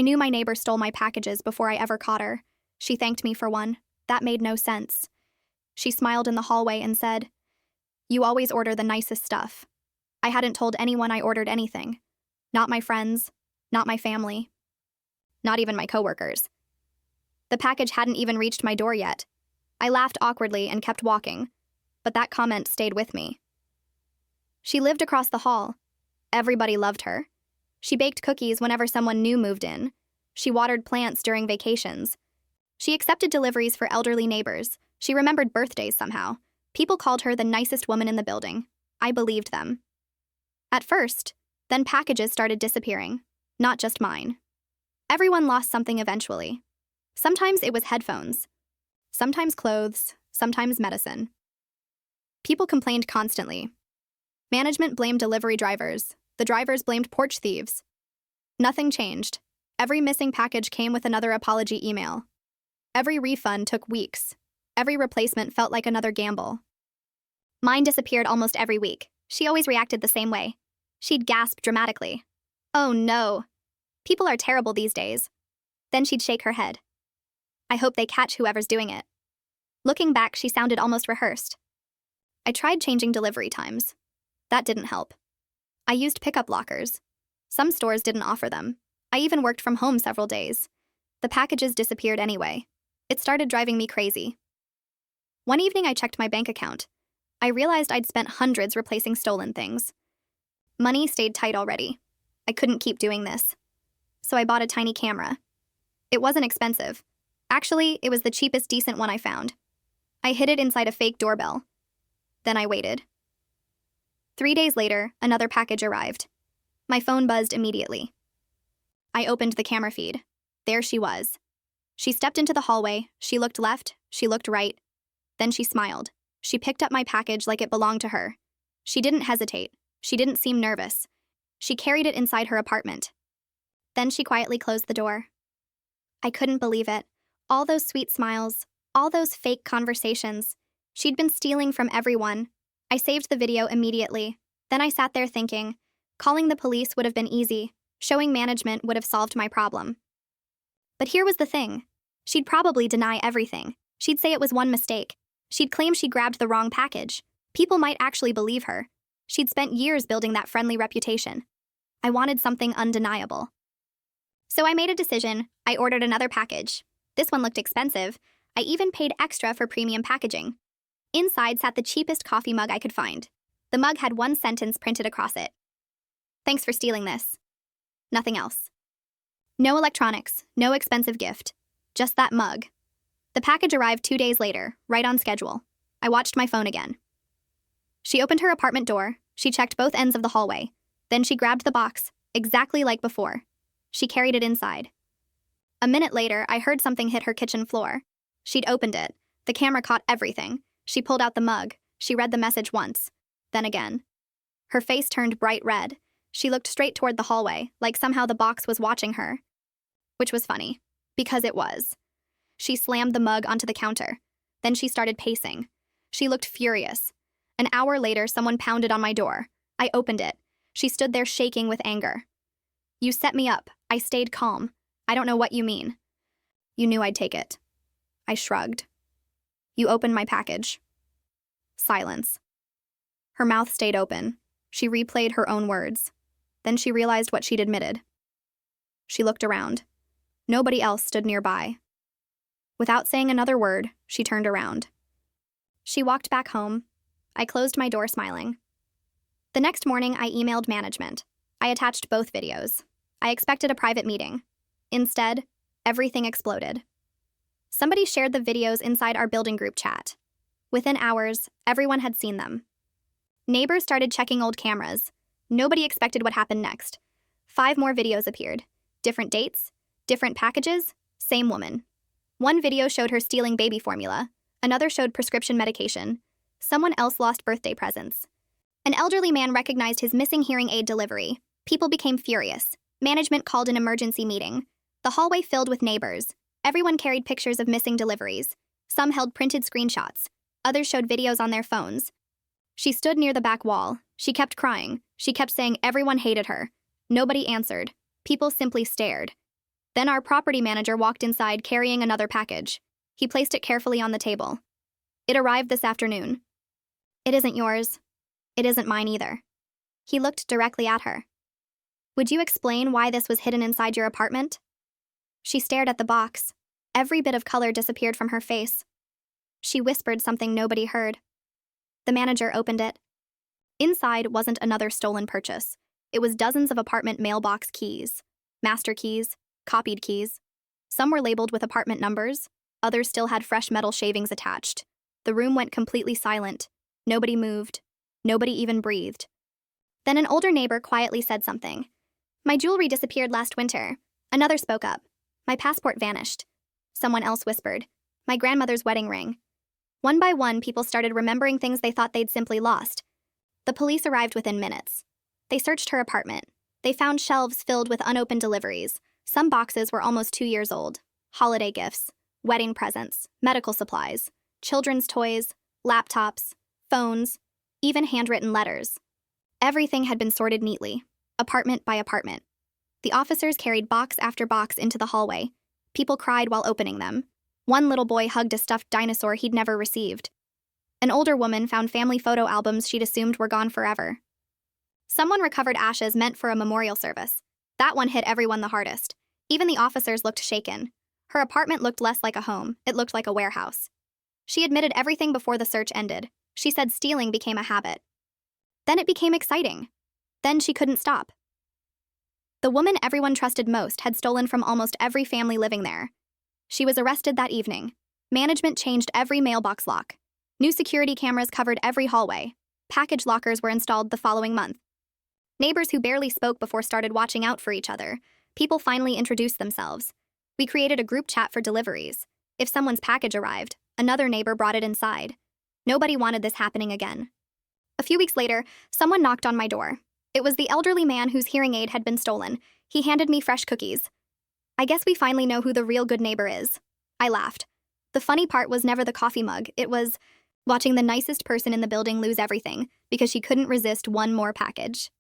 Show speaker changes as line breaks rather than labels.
I knew my neighbor stole my packages before I ever caught her. She thanked me for one. That made no sense. She smiled in the hallway and said, "You always order the nicest stuff." I hadn't told anyone I ordered anything. Not my friends, not my family, not even my coworkers. The package hadn't even reached my door yet. I laughed awkwardly and kept walking, but that comment stayed with me. She lived across the hall. Everybody loved her. She baked cookies whenever someone new moved in. She watered plants during vacations. She accepted deliveries for elderly neighbors. She remembered birthdays somehow. People called her the nicest woman in the building. I believed them. At first, then packages started disappearing. Not just mine. Everyone lost something eventually. Sometimes it was headphones. Sometimes clothes. Sometimes medicine. People complained constantly. Management blamed delivery drivers. The drivers blamed porch thieves. Nothing changed. Every missing package came with another apology email. Every refund took weeks. Every replacement felt like another gamble. Mine disappeared almost every week. She always reacted the same way. She'd gasp dramatically. "Oh no. People are terrible these days." Then she'd shake her head. "I hope they catch whoever's doing it." Looking back, she sounded almost rehearsed. I tried changing delivery times. That didn't help. I used pickup lockers. Some stores didn't offer them. I even worked from home several days. The packages disappeared anyway. It started driving me crazy. One evening I checked my bank account. I realized I'd spent hundreds replacing stolen things. Money stayed tight already. I couldn't keep doing this. So I bought a tiny camera. It wasn't expensive. Actually, it was the cheapest decent one I found. I hid it inside a fake doorbell. Then I waited. 3 days later, another package arrived. My phone buzzed immediately. I opened the camera feed. There she was. She stepped into the hallway. She looked left. She looked right. Then she smiled. She picked up my package like it belonged to her. She didn't hesitate. She didn't seem nervous. She carried it inside her apartment. Then she quietly closed the door. I couldn't believe it. All those sweet smiles, all those fake conversations. She'd been stealing from everyone. I saved the video immediately. Then I sat there thinking, calling the police would have been easy. Showing management would have solved my problem. But here was the thing. She'd probably deny everything. She'd say it was one mistake. She'd claim she grabbed the wrong package. People might actually believe her. She'd spent years building that friendly reputation. I wanted something undeniable. So I made a decision. I ordered another package. This one looked expensive. I even paid extra for premium packaging. Inside sat the cheapest coffee mug I could find. The mug had one sentence printed across it. "Thanks for stealing this." Nothing else. No electronics, no expensive gift. Just that mug. The package arrived 2 days later, right on schedule. I watched my phone again. She opened her apartment door. She checked both ends of the hallway. Then she grabbed the box, exactly like before. She carried it inside. A minute later, I heard something hit her kitchen floor. She'd opened it. The camera caught everything. She pulled out the mug. She read the message once, then again. Her face turned bright red. She looked straight toward the hallway, like somehow the box was watching her. Which was funny, because it was. She slammed the mug onto the counter. Then she started pacing. She looked furious. An hour later, someone pounded on my door. I opened it. She stood there shaking with anger. "You set me up. I stayed calm. I don't know what you mean." "You knew I'd take it." I shrugged. "You opened my package." Silence. Her mouth stayed open. She replayed her own words. Then she realized what she'd admitted. She looked around. Nobody else stood nearby. Without saying another word, she turned around. She walked back home. I closed my door smiling. The next morning, I emailed management. I attached both videos. I expected a private meeting. Instead, everything exploded. Somebody shared the videos inside our building group chat. Within hours, everyone had seen them. Neighbors started checking old cameras. Nobody expected what happened next. 5 more videos appeared. Different dates, different packages, same woman. One video showed her stealing baby formula. Another showed prescription medication. Someone else lost birthday presents. An elderly man recognized his missing hearing aid delivery. People became furious. Management called an emergency meeting. The hallway filled with neighbors. Everyone carried pictures of missing deliveries. Some held printed screenshots. Others showed videos on their phones. She stood near the back wall. She kept crying. She kept saying everyone hated her. Nobody answered. People simply stared. Then our property manager walked inside carrying another package. He placed it carefully on the table. It arrived this afternoon. It isn't yours. It isn't mine either. He looked directly at her. Would you explain why this was hidden inside your apartment? She stared at the box. Every bit of color disappeared from her face. She whispered something nobody heard. The manager opened it. Inside wasn't another stolen purchase. It was dozens of apartment mailbox keys, master keys, copied keys. Some were labeled with apartment numbers. Others still had fresh metal shavings attached. The room went completely silent. Nobody moved. Nobody even breathed. Then an older neighbor quietly said something. My jewelry disappeared last winter. Another spoke up. My passport vanished. Someone else whispered. My grandmother's wedding ring. One by one, people started remembering things they thought they'd simply lost. The police arrived within minutes. They searched her apartment. They found shelves filled with unopened deliveries. Some boxes were almost 2 years old. Holiday gifts, wedding presents, medical supplies, children's toys, laptops, phones, even handwritten letters. Everything had been sorted neatly, apartment by apartment. The officers carried box after box into the hallway. People cried while opening them. One little boy hugged a stuffed dinosaur he'd never received. An older woman found family photo albums she'd assumed were gone forever. Someone recovered ashes meant for a memorial service. That one hit everyone the hardest. Even the officers looked shaken. Her apartment looked less like a home, it looked like a warehouse. She admitted everything before the search ended. She said stealing became a habit. Then it became exciting. Then she couldn't stop. The woman everyone trusted most had stolen from almost every family living there. She was arrested that evening. Management changed every mailbox lock. New security cameras covered every hallway. Package lockers were installed the following month. Neighbors who barely spoke before started watching out for each other. People finally introduced themselves. We created a group chat for deliveries. If someone's package arrived, another neighbor brought it inside. Nobody wanted this happening again. A few weeks later, someone knocked on my door. It was the elderly man whose hearing aid had been stolen. He handed me fresh cookies. I guess we finally know who the real good neighbor is. I laughed. The funny part was never the coffee mug. It was watching the nicest person in the building lose everything because she couldn't resist one more package.